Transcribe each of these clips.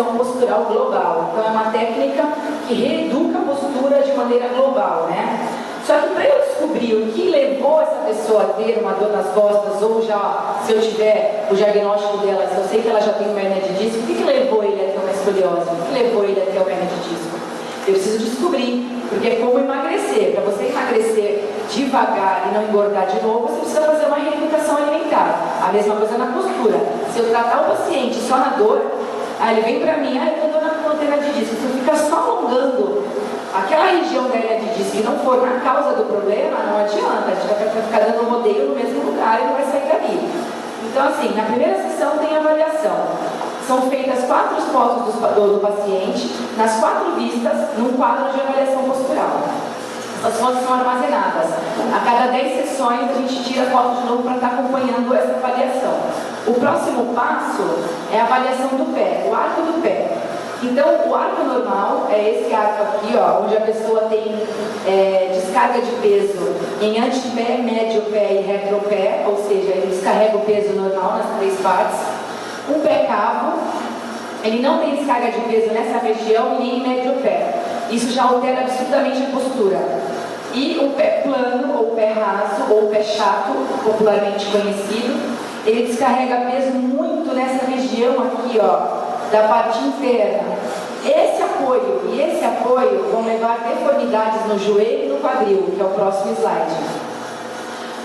avaliação postural global. Então, é uma técnica que reeduca a postura de maneira global, né? Só que para eu descobrir o que levou essa pessoa a ter uma dor nas costas, ou já, se eu tiver o diagnóstico dela, se eu sei que ela já tem uma hernia de disco, o que levou ele a ter uma escoliose? O que levou ele a ter uma hernia de disco? Eu preciso descobrir, porque é como emagrecer. Para você emagrecer devagar e não engordar de novo, você precisa fazer uma reeducação alimentar. A mesma coisa na postura. Se eu tratar o paciente só na dor, aí ele vem para mim, eu estou na hernia de disco. Se eu ficar só alongando aquela região da hernia de disco e não for na causa do problema, não adianta. A gente vai ficar dando rodeio no mesmo lugar e não vai sair dali. Então, assim, na primeira sessão tem avaliação. São feitas 4 fotos do paciente, nas 4 vistas, num quadro de avaliação postural. As fotos são armazenadas. A cada 10 sessões, a gente tira a foto de novo para estar acompanhando essa avaliação. O próximo passo é a avaliação do pé, o arco do pé. Então, o arco normal é esse arco aqui, ó, onde a pessoa tem descarga de peso em antepé, médio pé e retropé, ou seja, ele descarrega o peso normal nas 3 partes. Um pé cavo, ele não tem descarga de peso nessa região e nem em médio pé. Isso já altera absurdamente a postura. E o pé plano, ou pé raso, ou pé chato, popularmente conhecido, ele descarrega peso muito nessa região aqui, ó, da parte interna. Esse apoio e esse apoio vão levar deformidades no joelho e no quadril, que é o próximo slide.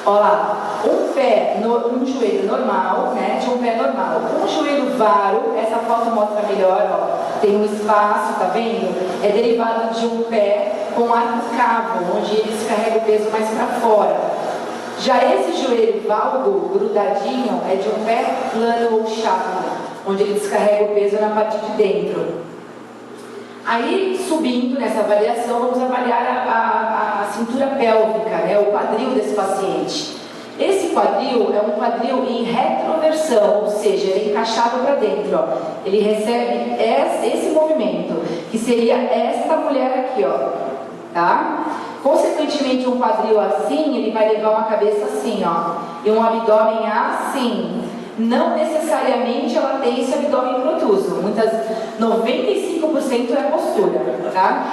Olha lá, um joelho normal, né, de um pé normal. Um joelho varo, essa foto mostra melhor, ó, tem um espaço, tá vendo? É derivado de um pé com arco cavo, onde ele descarrega o peso mais para fora. Já esse joelho valgo, grudadinho, é de um pé plano ou chato, onde ele descarrega o peso na parte de dentro. Aí, subindo nessa avaliação, vamos avaliar a cintura pélvica, né, o quadril desse paciente. Esse quadril é um quadril em retroversão, ou seja, ele é encaixado para dentro. Ó. Ele recebe esse movimento, que seria esta mulher aqui, ó, tá? Consequentemente, um quadril assim, ele vai levar uma cabeça assim, ó, e um abdômen assim. Não necessariamente ela tem esse abdômen protuso, 95% é postura, tá?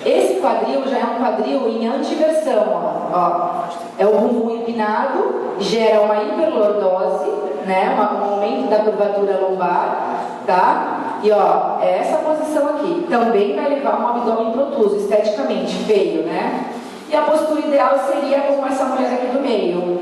Esse quadril já é um quadril em antiversão, ó. É o bumbum empinado, gera uma hiperlordose, né? Um aumento da curvatura lombar, tá? E ó, é essa posição aqui, também vai levar um abdômen protuso, esteticamente feio, né? E a postura ideal seria como essa mulher aqui do meio.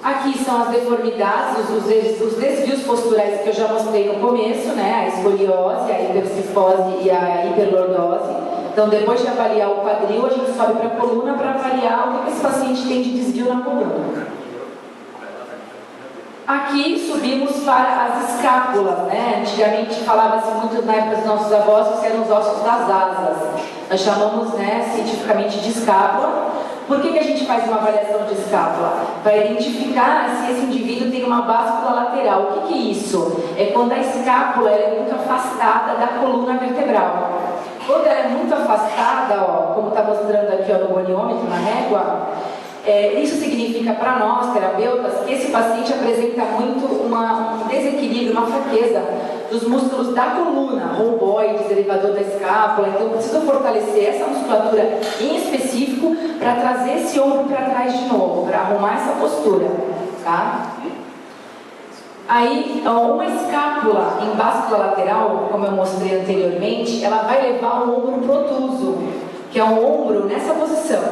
Aqui são as deformidades, os desvios posturais que eu já mostrei no começo, né? A escoliose, a hipercifose e a hiperlordose. Então, depois de avaliar o quadril, a gente sobe para a coluna para avaliar o que esse paciente tem de desvio na coluna. Aqui subimos para as escápulas, né? Antigamente falava-se muito na época dos nossos avós que eram os ossos das asas. Nós chamamos, né, cientificamente de escápula. Por que a gente faz uma avaliação de escápula? Para identificar se esse indivíduo tem uma báscula lateral. O que é isso? É quando a escápula é muito afastada da coluna vertebral. Quando ela é muito afastada, ó, como está mostrando aqui ó, no goniômetro, na régua, isso significa para nós, terapeutas, que esse paciente apresenta muito um desequilíbrio, uma fraqueza dos músculos da coluna, romboides, derivador da escápula. Então, eu preciso fortalecer essa musculatura em específico para trazer esse ombro para trás de novo, para arrumar essa postura, tá? Aí, uma escápula em báscula lateral, como eu mostrei anteriormente, ela vai levar o ombro protuso, que é um ombro nessa posição,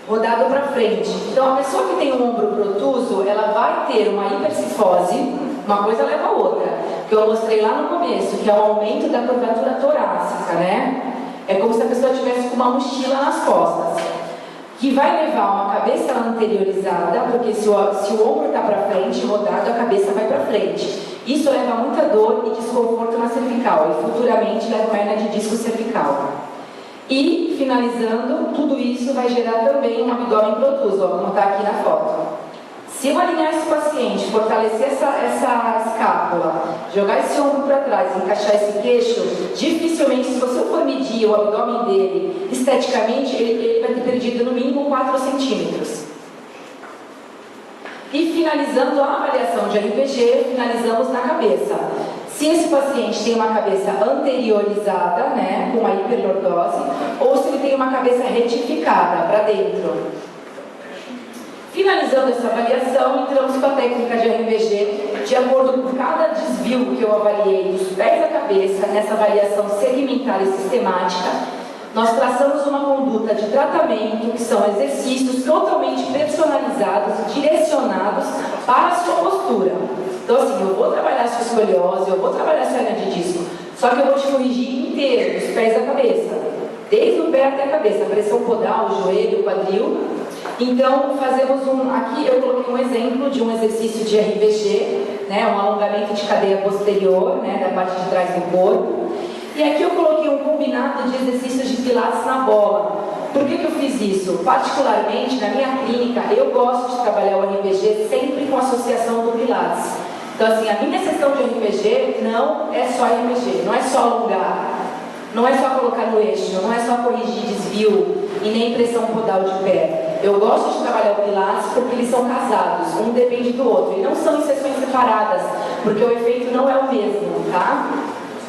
rodado para frente. Então, a pessoa que tem um ombro protuso, ela vai ter uma hipercifose, uma coisa leva a outra, que eu mostrei lá no começo, que é o aumento da curvatura torácica, né? É como se a pessoa tivesse com uma mochila nas costas, que vai levar uma cabeça anteriorizada, porque se o ombro está para frente, rodado, a cabeça vai para frente. Isso leva a muita dor e desconforto na cervical, e futuramente leva uma hernia de disco cervical. E, finalizando, tudo isso vai gerar também um abdômen protuso, ó, como está aqui na foto. Se eu alinhar esse paciente, fortalecer essa escápula, jogar esse ombro para trás, encaixar esse queixo, dificilmente, se você for medir o abdômen dele esteticamente, ele vai ter perdido no mínimo 4 centímetros. E finalizando a avaliação de RPG, finalizamos na cabeça. Se esse paciente tem uma cabeça anteriorizada, né, com uma hiperlordose, ou se ele tem uma cabeça retificada para dentro. Finalizando essa avaliação, entramos com a técnica de RVG, de acordo com cada desvio que eu avaliei dos pés à cabeça, nessa avaliação segmentar e sistemática. Nós traçamos uma conduta de tratamento, que são exercícios totalmente personalizados, direcionados para a sua postura. Então, assim, eu vou trabalhar a sua escoliose, eu vou trabalhar a sua hernia de disco, só que eu vou te corrigir inteiro, dos pés à cabeça, desde o pé até a cabeça, a pressão podal, o joelho, o quadril. Então, fazemos aqui eu coloquei um exemplo de um exercício de RVG, né, um alongamento de cadeia posterior, né, da parte de trás do corpo. E aqui eu coloquei um combinado de exercícios de pilates na bola. Por que eu fiz isso? Particularmente, na minha clínica, eu gosto de trabalhar o RVG sempre com associação do pilates. Então, assim, a minha sessão de RVG não é só RVG, não é só alongar, não é só colocar no eixo, não é só corrigir desvio e nem pressão podal de pé. Eu gosto de trabalhar o pilates porque eles são casados, um depende do outro, e não são em sessões separadas, porque o efeito não é o mesmo, tá?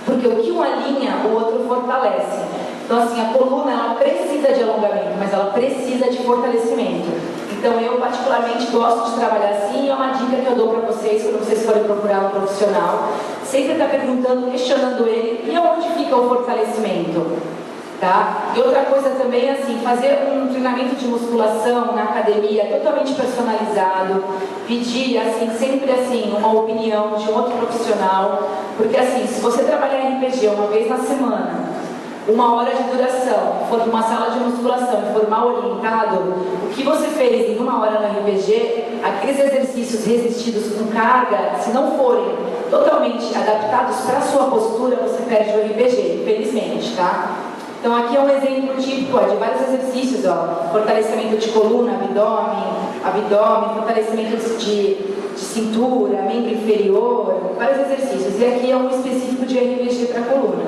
Porque o que um alinha, o outro fortalece. Então, assim, a coluna, ela precisa de alongamento, mas ela precisa de fortalecimento. Então, eu particularmente gosto de trabalhar assim, e é uma dica que eu dou para vocês, quando vocês forem procurar um profissional, sempre estar perguntando, questionando ele, e aonde fica o fortalecimento? Tá? E outra coisa também, assim, fazer um treinamento de musculação na academia totalmente personalizado, pedir, assim, sempre assim, uma opinião de um outro profissional, porque assim, se você trabalhar em RPG uma vez na semana, 1 hora de duração, for para uma sala de musculação e for mal orientado, o que você fez em 1 hora no RPG, aqueles exercícios resistidos com carga, se não forem totalmente adaptados para a sua postura, você perde o RPG, infelizmente, tá? Então aqui é um exemplo típico de vários exercícios, fortalecimento de coluna, abdômen, fortalecimento de cintura, membro inferior, vários exercícios. E aqui é um específico de RVG para a coluna.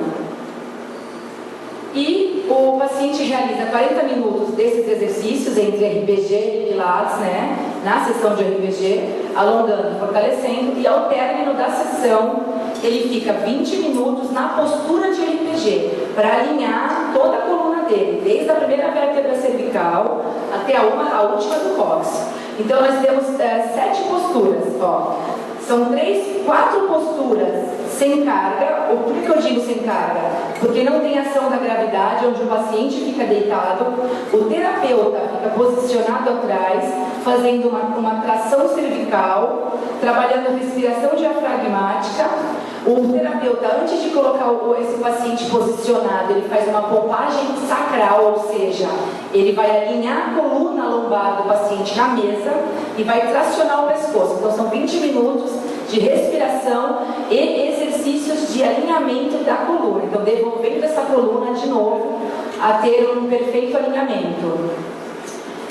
E o paciente realiza 40 minutos desses exercícios entre RVG e pilates, né, na sessão de RVG, alongando, fortalecendo, e ao término da sessão, ele fica 20 minutos na postura de RPG, para alinhar toda a coluna dele, desde a primeira vértebra cervical até a última do cóccix. Então nós temos 7 posturas, São 4 posturas sem carga. Por que eu digo sem carga? Porque não tem ação da gravidade, onde o paciente fica deitado, o terapeuta fica posicionado atrás, fazendo uma tração cervical, trabalhando respiração diafragmática. O terapeuta, antes de colocar esse paciente posicionado, ele faz uma pompagem sacral, ou seja, ele vai alinhar a coluna lombar do paciente na mesa e vai tracionar o pescoço. Então são 20 minutos de respiração e exercícios de alinhamento da coluna. Então devolvendo essa coluna de novo a ter um perfeito alinhamento.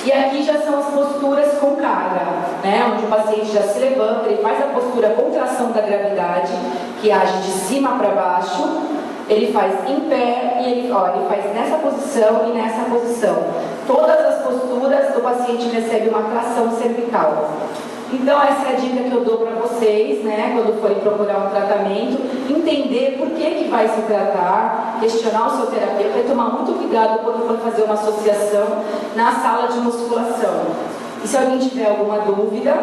E aqui já são as posturas com carga, né? Onde o paciente já se levanta, ele faz a postura com tração da gravidade, que age de cima para baixo, ele faz em pé e ele faz nessa posição e nessa posição. Todas as posturas o paciente recebe uma tração cervical. Então essa é a dica que eu dou para vocês, né, quando forem procurar um tratamento, entender por que vai se tratar, questionar o seu terapeuta e tomar muito cuidado quando for fazer uma associação na sala de musculação. E se alguém tiver alguma dúvida,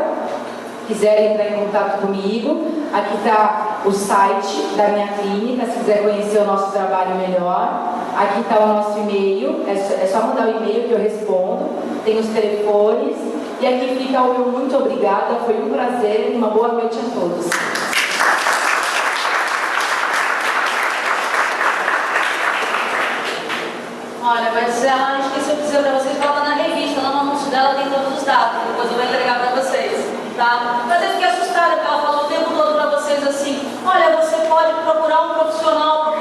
quiser entrar em contato comigo, aqui está o site da minha clínica, se quiser conhecer o nosso trabalho melhor. Aqui está o nosso e-mail, é só mandar o e-mail que eu respondo, tem os telefones. E aqui fica o meu muito obrigada, foi um prazer e uma boa noite a todos. Olha, mas ela esqueceu de dizer para vocês que ela está na revista, lá no anúncio dela tem todos os dados, depois eu vou entregar para vocês, tá? Mas eu fiquei assustada porque ela falou o tempo todo para vocês assim, olha, você pode procurar um profissional